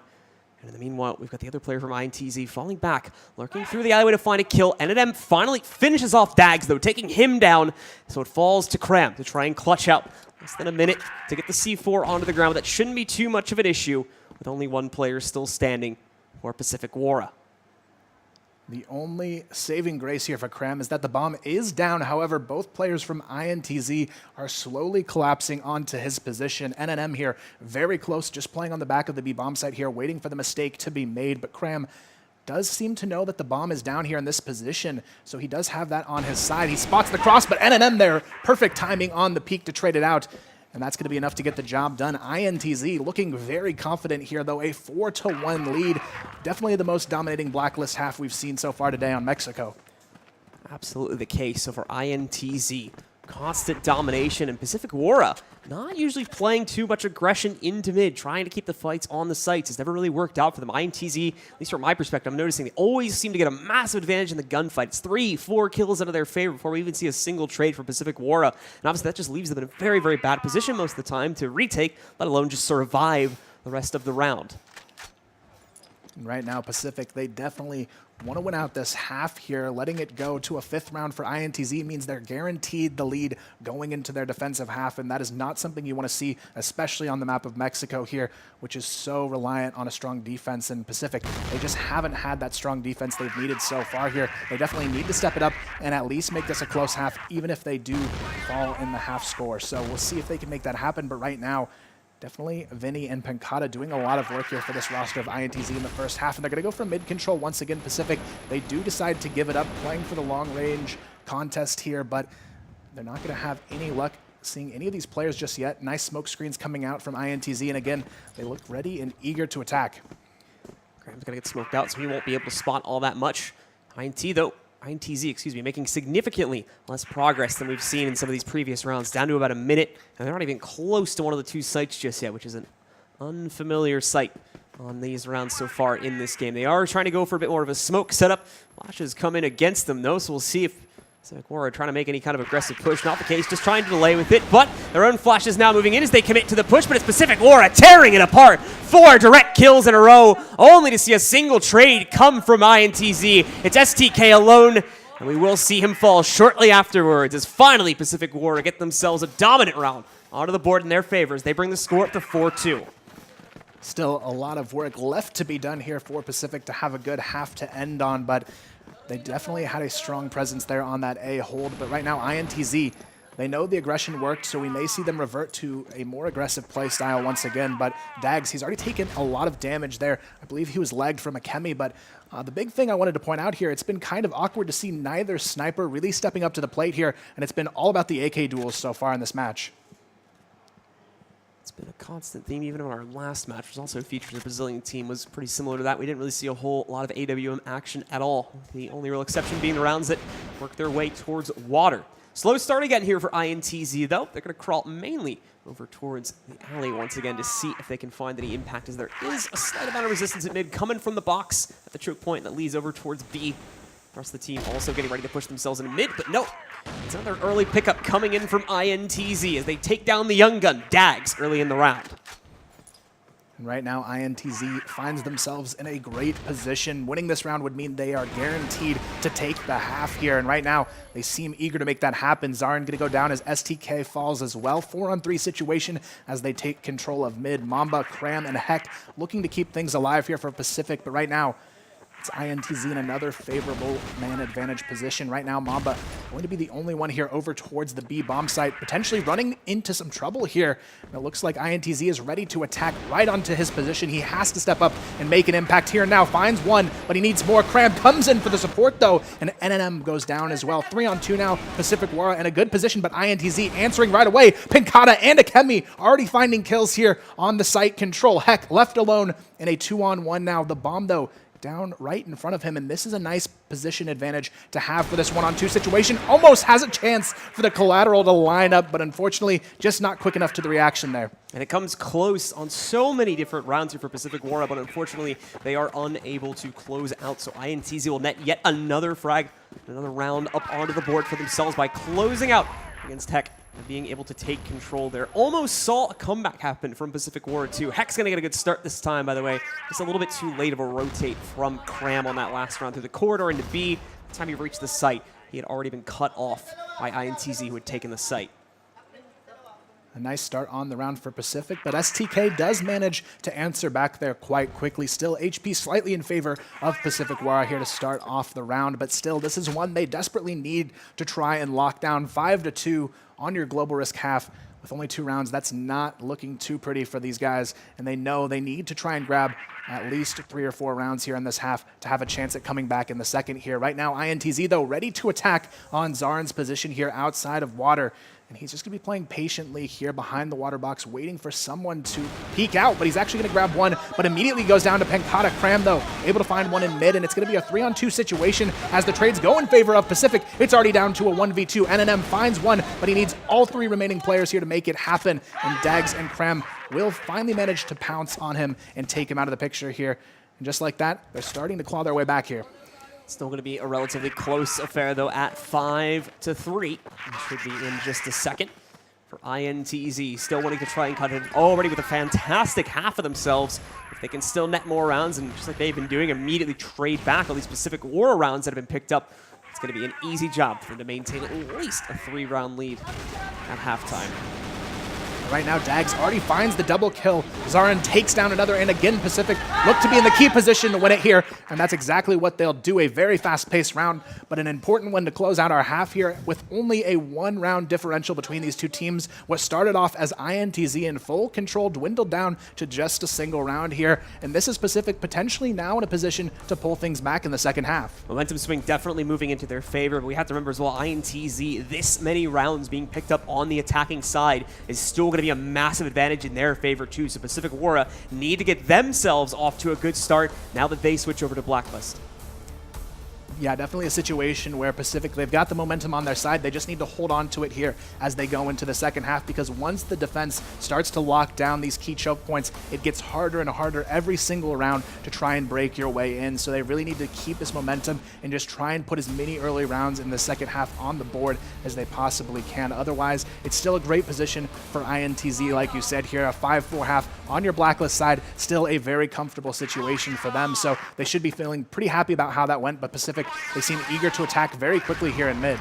And in the meanwhile, we've got the other player from INTZ falling back, lurking through the alleyway to find a kill. NNM finally finishes off Dags, though, taking him down. So it falls to Cram to try and clutch out. Less than a minute to get the C4 onto the ground. That shouldn't be too much of an issue, with only one player still standing for Pacific Wara. The only saving grace here for Cram is that the bomb is down. However, both players from INTZ are slowly collapsing onto his position. NNM here very close, just playing on the back of the B bomb site here, waiting for the mistake to be made. But Cram does seem to know that the bomb is down here in this position, so he does have that on his side. He spots the cross, but NNM there, perfect timing on the peak to trade it out. And that's going to be enough to get the job done. INTZ looking very confident here, though. A 4-1 lead. Definitely the most dominating Blacklist half we've seen so far today on Mexico. Absolutely the case. So for INTZ, constant domination, and Pacific Wara not usually playing too much aggression into mid, trying to keep the fights on the sites. It's never really worked out for them. INTZ, at least from my perspective, I'm noticing they always seem to get a massive advantage in the gunfight. It's 3-4 kills out of their favor before we even see a single trade for Pacific Wara. And obviously that just leaves them in a very, very bad position most of the time to retake, let alone just survive the rest of the round. And right now, Pacific, they definitely want to win out this half here. Letting it go to a 5th round for INTZ means they're guaranteed the lead going into their defensive half, and that is not something you want to see, especially on the map of Mexico here, which is so reliant on a strong defense. In Pacific, they just haven't had that strong defense they've needed so far here. They definitely need to step it up and at least make this a close half, even if they do fall in the half score. So we'll see if they can make that happen, but right now, definitely Vinny and Pinkata doing a lot of work here for this roster of INTZ in the first half, and they're going to go for mid control once again. Pacific, they do decide to give it up, playing for the long range contest here, but they're not going to have any luck seeing any of these players just yet. Nice smoke screens coming out from INTZ, and again, they look ready and eager to attack. Graham's going to get smoked out, so he won't be able to spot all that much. INTZ, making significantly less progress than we've seen in some of these previous rounds, down to about a minute, and they're not even close to one of the 2 sites just yet, which is an unfamiliar sight on these rounds so far in this game. They are trying to go for a bit more of a smoke setup. Flashes come in against them, though, so we'll see if Pacific Wara are trying to make any kind of aggressive push. Not the case, just trying to delay with it, but their own flashes now moving in as they commit to the push, but it's Pacific Wara tearing it apart. 4 direct kills in a row, only to see a single trade come from INTZ. It's STK alone, and we will see him fall shortly afterwards as finally Pacific Wara get themselves a dominant round onto the board in their favor as they bring the score up to 4-2. Still a lot of work left to be done here for Pacific to have a good half to end on, but they definitely had a strong presence there on that A hold. But right now, INTZ, they know the aggression worked, so we may see them revert to a more aggressive play style once again. But Dags, he's already taken a lot of damage there. I believe he was lagged from a Chemi, but the big thing I wanted to point out here, it's been kind of awkward to see neither sniper really stepping up to the plate here, and it's been all about the AK duels so far in this match. It's been a constant theme, even in our last match, which also featured the Brazilian team, was pretty similar to that. We didn't really see a whole lot of AWM action at all. The only real exception being the rounds that work their way towards water. Slow start again here for INTZ, though. They're going to crawl mainly over towards the alley once again to see if they can find any impact, as there is a slight amount of resistance at mid coming from the box at the choke point that leads over towards B. The rest of the team also getting ready to push themselves into mid, but no. It's another early pickup coming in from INTZ as they take down the young gun, Dags, early in the round. And right now, INTZ finds themselves in a great position. Winning this round would mean they are guaranteed to take the half here. And right now, they seem eager to make that happen. Zarin going to go down as STK falls as well. 4-on-3 situation as they take control of mid. Mamba, Cram, and Heck looking to keep things alive here for Pacific. But right now, It's INTZ in another favorable man advantage position. Right now, Mamba going to be the only one here over towards the B bomb site, potentially running into some trouble here. And it looks like INTZ is ready to attack right onto his position. He has to step up and make an impact here now. Finds one, but he needs more. Cram comes in for the support though, and NNM goes down as well. 3-on-2 now. Pacific Wara in a good position, but INTZ answering right away. Pinkata and Akemi already finding kills here on the site control. Heck, left alone in a 2-on-1 now. The bomb though, down right in front of him, and this is a nice position advantage to have for this 1-on-2 situation. Almost has a chance for the collateral to line up, but unfortunately just not quick enough to the reaction there. And it comes close on so many different rounds here for Pacific Wara, but unfortunately they are unable to close out. So INTZ will net yet another frag, another round up onto the board for themselves by closing out against Heck and being able to take control there. Almost saw a comeback happen from Pacific Wara 2. Heck's going to get a good start this time, by the way. Just a little bit too late of a rotate from Cram on that last round through the corridor into B. By the time he reached the site, he had already been cut off by INTZ, who had taken the site. A nice start on the round for Pacific, but STK does manage to answer back there quite quickly. Still, HP slightly in favor of Pacific Wara here to start off the round, but still, this is one they desperately need to try and lock down. 5-2 on your global risk half with only 2 rounds. That's not looking too pretty for these guys, and they know they need to try and grab at least 3 or 4 rounds here in this half to have a chance at coming back in the second here. Right now, INTZ, though, ready to attack on Zarin's position here outside of water. And he's just going to be playing patiently here behind the water box, waiting for someone to peek out. But he's actually going to grab one, but immediately goes down to Penkata. Cram, though, able to find one in mid, and it's going to be a 3-on-2 situation as the trades go in favor of Pacific. It's already down to a 1v2. NNM finds one, but he needs all 3 remaining players here to make it happen. And Dags and Cram will finally manage to pounce on him and take him out of the picture here. And just like that, they're starting to claw their way back here. Still going to be a relatively close affair, though, at 5-3. Should be in just a second for INTZ. Still wanting to try and cut it already with a fantastic half of themselves. If they can still net more rounds, and just like they've been doing, immediately trade back all these Pacific Wara rounds that have been picked up, it's going to be an easy job for them to maintain at least a 3-round lead at halftime. Right now, Dags already finds the double kill. Zarin takes down another, and again, Pacific look to be in the key position to win it here, and that's exactly what they'll do. A very fast-paced round, but an important one to close out our half here with only a 1-round differential between these two teams. What started off as INTZ in full control dwindled down to just a single round here, and this is Pacific potentially now in a position to pull things back in the second half. Momentum swing definitely moving into their favor, but we have to remember as well, INTZ, this many rounds being picked up on the attacking side is still going to be a massive advantage in their favor too. So Pacific Wara need to get themselves off to a good start now that they switch over to Blacklist. Yeah, definitely a situation where Pacific, they've got the momentum on their side. They just need to hold on to it here as they go into the second half, because once the defense starts to lock down these key choke points, it gets harder and harder every single round to try and break your way in. So they really need to keep this momentum and just try and put as many early rounds in the second half on the board as they possibly can. Otherwise, it's still a great position for INTZ, like you said here, a 5-4 half on your Blacklist side, still a very comfortable situation for them. So they should be feeling pretty happy about how that went, but Pacific, they seem eager to attack very quickly here in mid.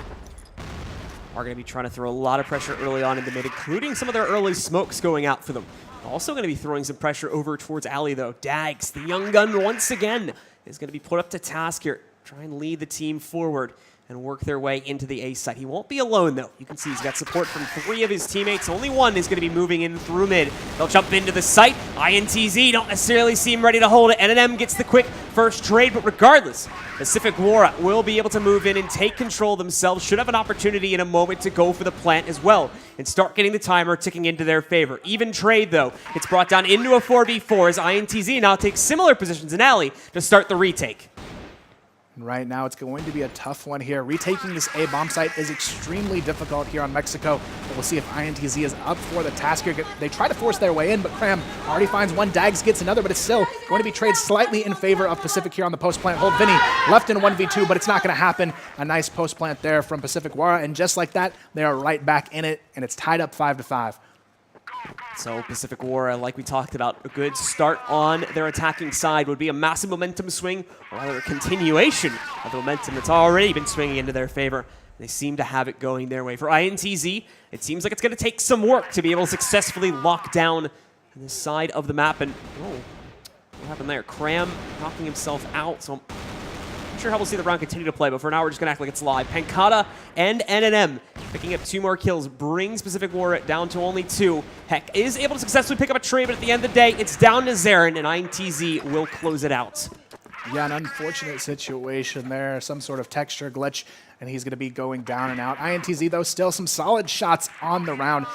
Are going to be trying to throw a lot of pressure early on in the mid, including some of their early smokes going out for them. Also going to be throwing some pressure over towards alley, though. Dags, the young gun, once again, is going to be put up to task here. Try and lead the team forward and work their way into the A site. He won't be alone, though. You can see he's got support from 3 of his teammates. Only one is going to be moving in through mid. They'll jump into the site. INTZ don't necessarily seem ready to hold it. NNM gets the quick first trade, but regardless, Pacific Wara will be able to move in and take control themselves. Should have an opportunity in a moment to go for the plant as well and start getting the timer ticking into their favor. Even trade, though, it's brought down into a 4v4 as INTZ now takes similar positions in alley to start the retake. Right now, it's going to be a tough one here. Retaking this A bomb site is extremely difficult here on Mexico, but we'll see if INTZ is up for the task here. They try to force their way in, but Cram already finds one. Dags gets another, but it's still going to be traded slightly in favor of Pacific here on the post plant. Hold Vinny left in 1v2, but it's not going to happen. A nice post plant there from Pacific Wara, and just like that, they are right back in it, and it's tied up 5-5. So Pacific Wara, like we talked about, a good start on their attacking side would be a massive momentum swing, or rather a continuation of the momentum that's already been swinging into their favor. They seem to have it going their way. For INTZ, it seems like it's going to take some work to be able to successfully lock down this side of the map. And, oh, what happened there? Cram knocking himself out, so not sure how we'll see the round continue to play, but for now we're just going to act like it's live. Pankata and NNM picking up 2 more kills, brings Pacific Wara down to only 2. Heck is able to successfully pick up a trade, but at the end of the day, it's down to Zarin, and INTZ will close it out. Yeah, an unfortunate situation there, some sort of texture glitch, and he's going to be going down and out. INTZ, though, still some solid shots on the round,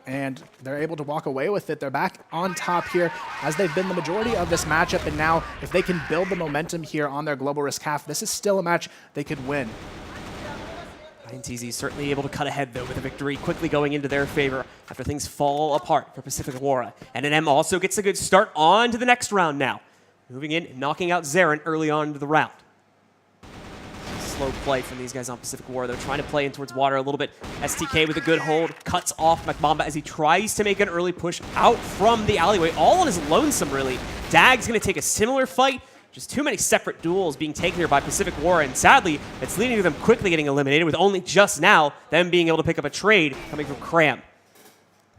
and they're able to walk away with it. They're back on top here, as they've been the majority of this matchup, and now if they can build the momentum here on their global risk half, this is still a match they could win. INTZ certainly able to cut ahead, though, with a victory quickly going into their favor after things fall apart for Pacific Wara. NNM also gets a good start on to the next round now. Moving in, knocking out Zarin early on into the round. Slow play from these guys on Pacific Wara. They're trying to play in towards water a little bit. STK with a good hold, cuts off Macmamba as he tries to make an early push out from the alleyway, all on his lonesome, really. Dag's going to take a similar fight. Just too many separate duels being taken here by Pacific Wara, and sadly, it's leading to them quickly getting eliminated, with only just now them being able to pick up a trade coming from Cram.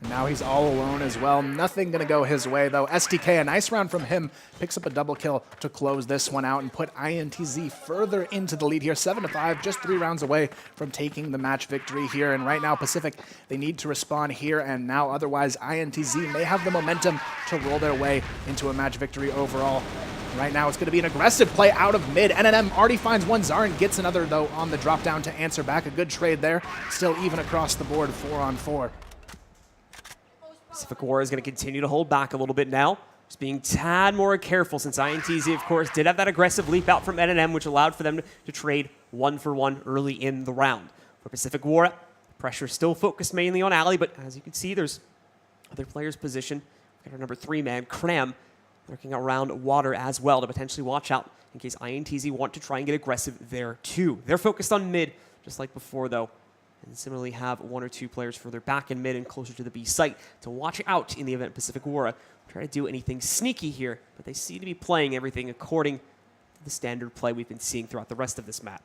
And now he's all alone as well. Nothing going to go his way, though. STK, a nice round from him, picks up a double kill to close this one out and put INTZ further into the lead here. 7-5, just 3 rounds away from taking the match victory here. And right now, Pacific, they need to respond here and now. Otherwise, INTZ may have the momentum to roll their way into a match victory overall. Right now, it's going to be an aggressive play out of mid. NNM already finds one. Zarin gets another, though, on the drop down to answer back. A good trade there. Still even across the board, 4-on-4. Pacific Wara is going to continue to hold back a little bit now. Just being tad more careful, since INTZ, of course, did have that aggressive leap out from NNM, which allowed for them to trade 1-for-1 early in the round. For Pacific Wara, pressure still focused mainly on Ali, but as you can see, there's other players positioned. We've got our number 3 man, Cram, lurking around water as well to potentially watch out in case INTZ want to try and get aggressive there too. They're focused on mid, just like before, though. And similarly have 1 or 2 players further back in mid and closer to the B site to watch out in the event Pacific Wara try to do anything sneaky here, but they seem to be playing everything according to the standard play we've been seeing throughout the rest of this map.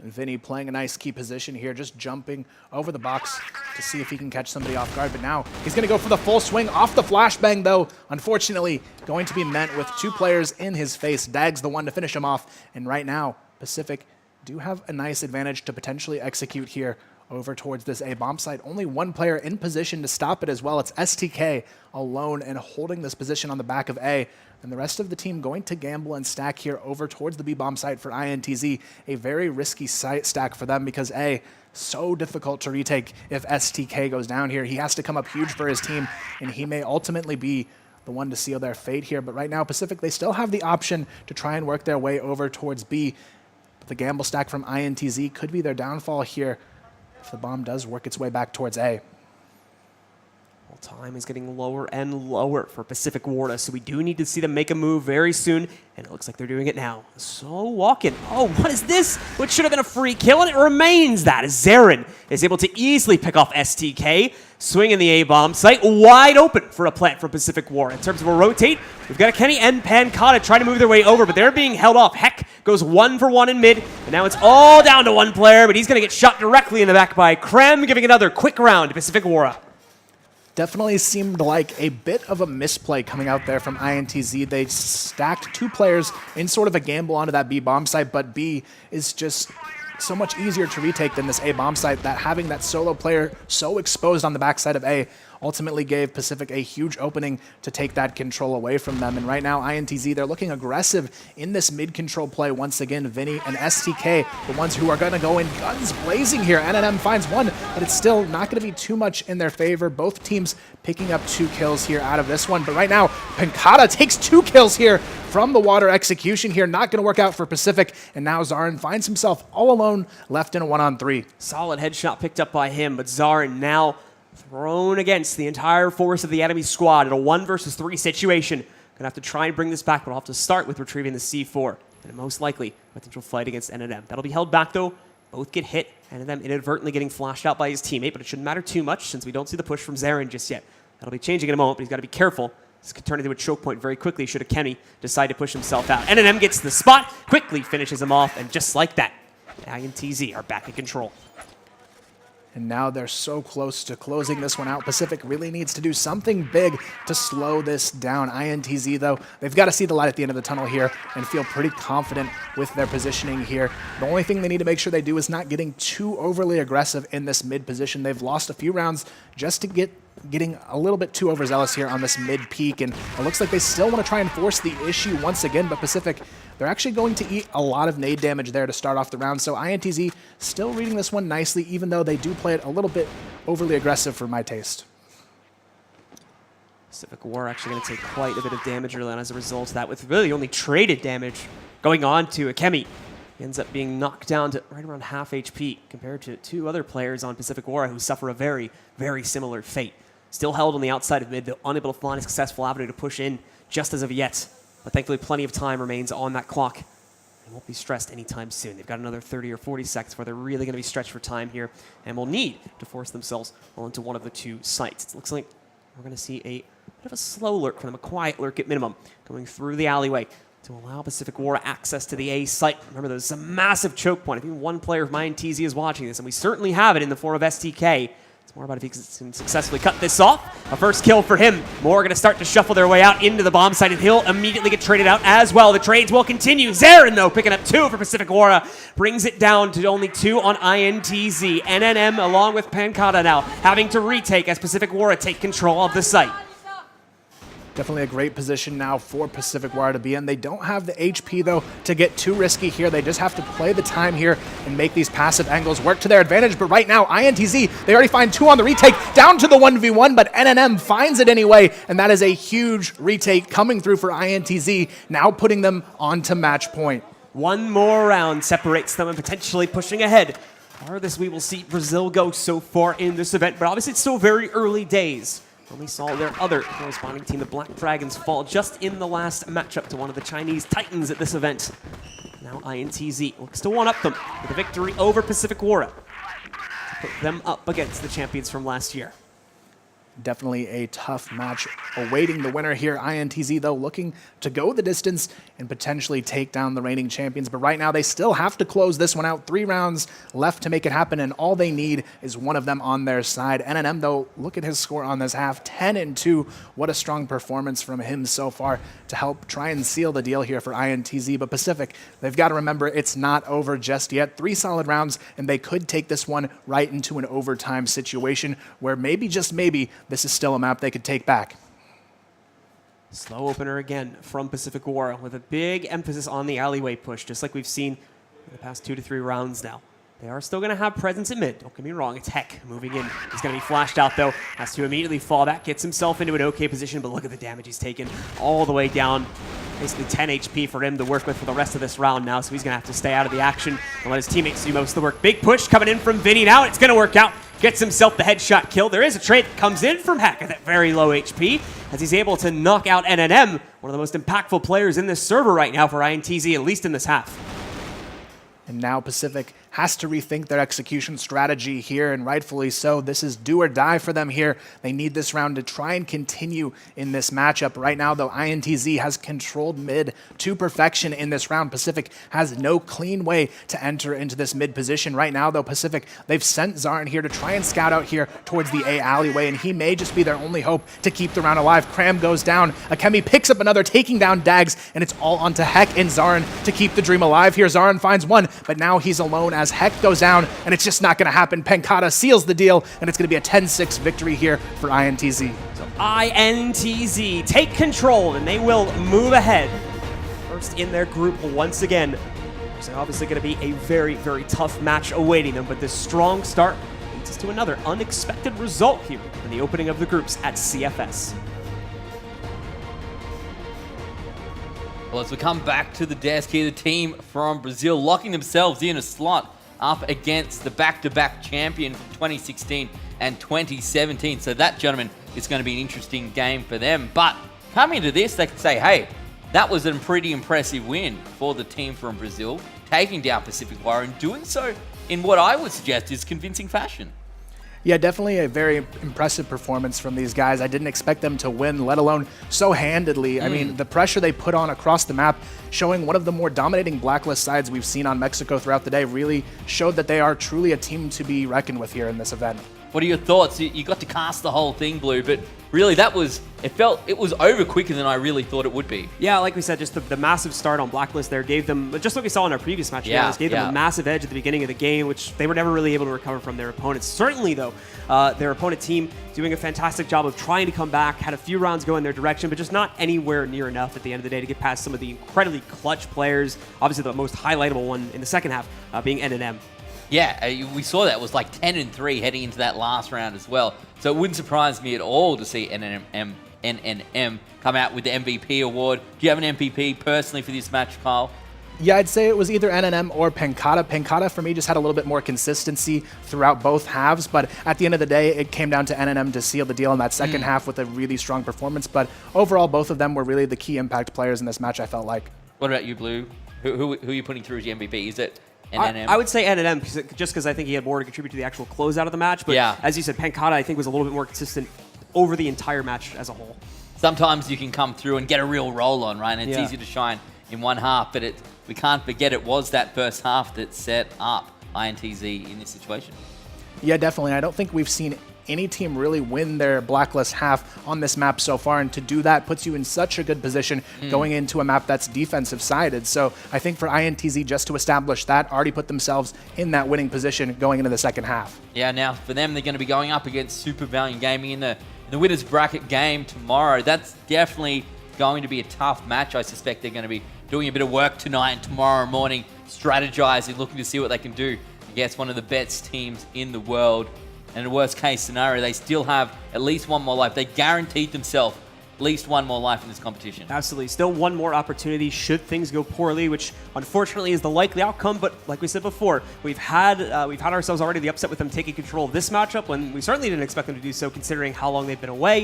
And Vinny playing a nice key position here, just jumping over the box to see if he can catch somebody off guard. But now he's going to go for the full swing off the flashbang, though. Unfortunately, going to be met with 2 players in his face. Dag's the one to finish him off. And right now, Pacific do have a nice advantage to potentially execute here over towards this A bomb site. Only 1 player in position to stop it as well. It's STK alone and holding this position on the back of A. And the rest of the team going to gamble and stack here over towards the B bomb site for INTZ. A very risky site stack for them because A, so difficult to retake if STK goes down here. He has to come up huge for his team, and he may ultimately be the one to seal their fate here. But right now, Pacific, they still have the option to try and work their way over towards B. But the gamble stack from INTZ could be their downfall here if the bomb does work its way back towards A. Well, time is getting lower and lower for Pacific Wara, so we do need to see them make a move very soon, and it looks like they're doing it now. So walking. Oh, what is this? What should have been a free kill, and it remains that, as Zarin is able to easily pick off STK, swinging the A-bomb site, wide open for a plant from Pacific Wara. In terms of a rotate, we've got a Kenny and Pankata trying to move their way over, but they're being held off. Heck goes 1-for-1 in mid, and now it's all down to 1 player, but he's going to get shot directly in the back by Krem, giving another quick round to Pacific Wara. Definitely seemed like a bit of a misplay coming out there from INTZ. They stacked 2 players in sort of a gamble onto that B bomb site, but B is just so much easier to retake than this A bomb site, that having that solo player so exposed on the backside of A ultimately gave Pacific a huge opening to take that control away from them. And right now, INTZ, they're looking aggressive in this mid-control play. Once again, Vinny and STK, the ones who are going to go in guns blazing here. NNM finds 1, but it's still not going to be too much in their favor. Both teams picking up 2 kills here out of this one. But right now, Pankata takes 2 kills here from the water execution here. Not going to work out for Pacific. And now Zarin finds himself all alone, left in a 1-on-3. Solid headshot picked up by him, but Zarin now thrown against the entire force of the enemy squad in a 1 versus 3 situation. Gonna have to try and bring this back, but I'll have to start with retrieving the C4. And most likely, potential fight against NNM. That'll be held back though. Both get hit, NNM inadvertently getting flashed out by his teammate, but it shouldn't matter too much since we don't see the push from Zarin just yet. That'll be changing in a moment, but he's got to be careful. This could turn into a choke point very quickly should a Kenny decide to push himself out. NNM gets the spot, quickly finishes him off, and just like that, INTZ are back in control. And now they're so close to closing this one out. Pacific really needs to do something big to slow this down. INTZ, though, they've got to see the light at the end of the tunnel here and feel pretty confident with their positioning here. The only thing they need to make sure they do is not getting too overly aggressive in this mid position. They've lost a few rounds just to getting a little bit too overzealous here on this mid peak, and it looks like they still want to try and force the issue once again, but Pacific, they're actually going to eat a lot of nade damage there to start off the round, so INTZ still reading this one nicely, even though they do play it a little bit overly aggressive for my taste. Pacific War actually going to take quite a bit of damage early on as a result of that, with really only traded damage going on to Akemi. He ends up being knocked down to right around half HP compared to 2 other players on Pacific Wara who suffer a very, very similar fate. Still held on the outside of mid, though unable to find a successful avenue to push in just as of yet. But thankfully plenty of time remains on that clock. They won't be stressed anytime soon. They've got another 30 or 40 seconds where they're really going to be stretched for time here and will need to force themselves onto one of the 2 sites. It looks like we're going to see a bit of a slow lurk from them, a quiet lurk at minimum, going through the alleyway to allow Pacific Wara access to the A site. Remember, there's a massive choke point. If even one player of INTZ is watching this, and we certainly have it in the form of STK, it's more about if he can successfully cut this off. A first kill for him. More going to start to shuffle their way out into the bomb site, and he'll immediately get traded out as well. The trades will continue. Zarin, though, picking up 2 for Pacific Wara, brings it down to only 2 on INTZ. NNM, along with Pankata now, having to retake as Pacific Wara take control of the site. Definitely a great position now for Pacific Wara to be in. They don't have the HP, though, to get too risky here. They just have to play the time here and make these passive angles work to their advantage. But right now, INTZ, they already find 2 on the retake, down to the 1v1, but NNM finds it anyway, and that is a huge retake coming through for INTZ, now putting them onto match point. One more round separates them and potentially pushing ahead. Farthest we will see Brazil go so far in this event, but obviously it's still very early days. Only saw their other corresponding team, the Black Dragons, fall just in the last matchup to one of the Chinese Titans at this event. Now INTZ looks to one-up them with a victory over Pacific Wara to put them up against the champions from last year. Definitely a tough match awaiting the winner here. INTZ, though, looking to go the distance and potentially take down the reigning champions. But right now, they still have to close this one out. 3 rounds left to make it happen, and all they need is one of them on their side. NNM, though, look at his score on this half, 10-2. What a strong performance from him so far to help try and seal the deal here for INTZ. But Pacific, they've got to remember it's not over just yet. 3 solid rounds, and they could take this one right into an overtime situation where maybe, just maybe, this is still a map they could take back. Slow opener again from Pacific Wara with a big emphasis on the alleyway push, just like we've seen in the past 2 to 3 rounds now. They are still going to have presence in mid. Don't get me wrong, it's Heck moving in. He's going to be flashed out, though. Has to immediately fall back, gets himself into an okay position, but look at the damage he's taken all the way down. Basically 10 HP for him to work with for the rest of this round now, so he's going to have to stay out of the action and let his teammates do most of the work. Big push coming in from Vinny now. It's going to work out. Gets himself the headshot kill. There is a trade that comes in from Heck at that very low HP as he's able to knock out NNM, one of the most impactful players in this server right now for INTZ, at least in this half. And now Pacific has to rethink their execution strategy here, and rightfully so. This is do or die for them here. They need this round to try and continue in this matchup. Right now, though, INTZ has controlled mid to perfection in this round. Pacific has no clean way to enter into this mid position. Right now, though, Pacific, they've sent Zarin here to try and scout out here towards the A alleyway, and he may just be their only hope to keep the round alive. Cram goes down. Akemi picks up another, taking down Dags, and it's all onto Heck and Zarin to keep the dream alive here. Zarin finds one, but now he's alone as Heck goes down, and it's just not going to happen. Pankata seals the deal, and it's going to be a 10-6 victory here for INTZ. So INTZ take control, and they will move ahead. First in their group once again. It's obviously going to be a very, very tough match awaiting them, but this strong start leads us to another unexpected result here in the opening of the groups at CFS. Well, as we come back to the desk here, the team from Brazil locking themselves in a slot up against the back-to-back champion from 2016 and 2017. So that, gentlemen, is going to be an interesting game for them. But coming into this, they can say, hey, that was a pretty impressive win for the team from Brazil, taking down Pacific Wara and doing so in what I would suggest is convincing fashion. Yeah, definitely a very impressive performance from these guys. I didn't expect them to win, let alone so handedly. I mean, the pressure they put on across the map, showing one of the more dominating Blacklist sides we've seen on Mexico throughout the day, really showed that they are truly a team to be reckoned with here in this event. What are your thoughts? You got to cast the whole thing, Blue, but really it was over quicker than I really thought it would be. Yeah, like we said, just the massive start on Blacklist there gave them, just like we saw in our previous match, gave them a massive edge at the beginning of the game, which they were never really able to recover from their opponents. Certainly, though, their opponent team doing a fantastic job of trying to come back, had a few rounds go in their direction, but just not anywhere near enough at the end of the day to get past some of the incredibly clutch players. Obviously, the most highlightable one in the second half being N&M. Yeah, we saw that. It was like 10-3 heading into that last round as well. So it wouldn't surprise me at all to see NNM come out with the MVP award. Do you have an MVP personally for this match, Kyle? Yeah, I'd say it was either NNM or Pencata. Pencata, for me, just had a little bit more consistency throughout both halves, but at the end of the day, it came down to NNM to seal the deal in that second half with a really strong performance. But overall, both of them were really the key impact players in this match, I felt like. What about you, Blue? Who are you putting through as your MVP? Is it NNM? I would say N&M just because I think he had more to contribute to the actual closeout of the match. But as you said, Pencata I think was a little bit more consistent over the entire match as a whole. Sometimes you can come through and get a real roll on, right? And it's easy to shine in one half, but we can't forget it was that first half that set up INTZ in this situation. Yeah, definitely. I don't think we've seen any team really win their Blacklist half on this map so far, and to do that puts you in such a good position going into a map that's defensive sided. So I think for INTZ just to establish that, already put themselves in that winning position going into the second half. Yeah, now for them, they're going to be going up against Super Valiant Gaming in the winners bracket game tomorrow. That's definitely going to be a tough match. I suspect they're going to be doing a bit of work tonight and tomorrow morning, strategizing, looking to see what they can do against one of the best teams in the world. And in the worst case scenario, they still have at least one more life. They guaranteed themselves at least one more life in this competition. Absolutely. Still one more opportunity should things go poorly, which unfortunately is the likely outcome. But like we said before, we've had ourselves already the upset with them taking control of this matchup when we certainly didn't expect them to do so considering how long they've been away.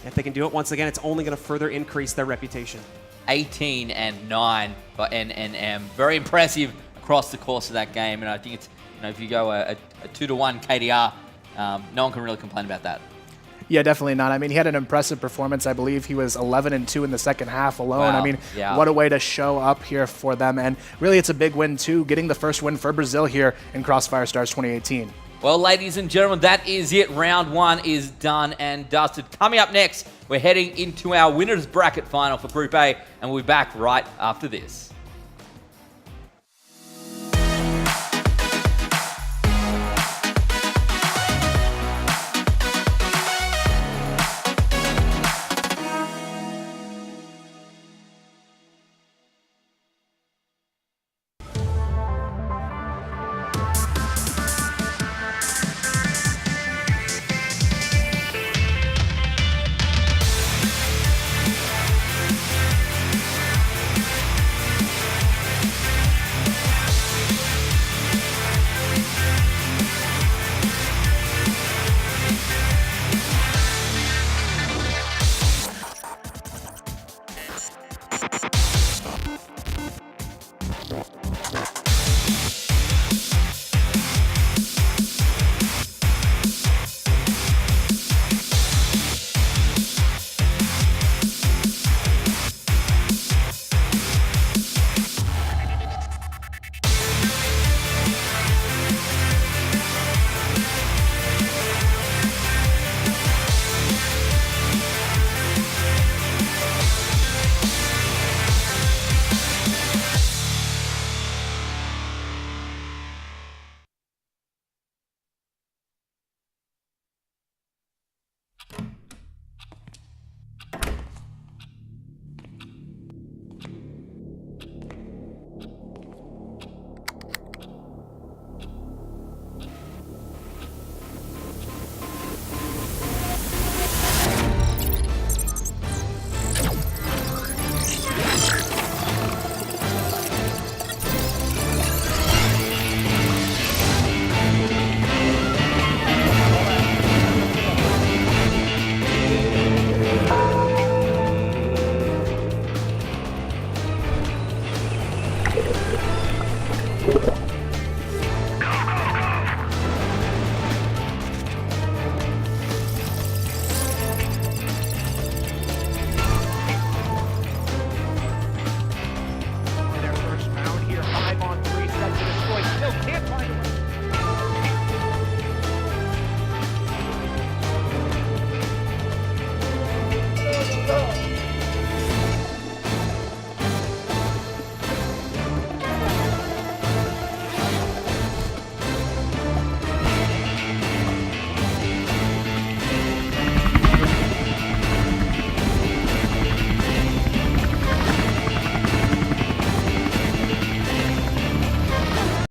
If they can do it once again, it's only going to further increase their reputation. 18-9 for NNM. Very impressive across the course of that game. And I think it's, if you go a 2-1 KDR, no one can really complain about that. Yeah, definitely not. I mean, he had an impressive performance. I believe he was 11-2 in the second half alone. Wow. I mean, what a way to show up here for them. And really, it's a big win, too, getting the first win for Brazil here in CrossFIRE Stars 2018. Well, ladies and gentlemen, that is it. Round one is done and dusted. Coming up next, we're heading into our winners bracket final for Group A, and we'll be back right after this.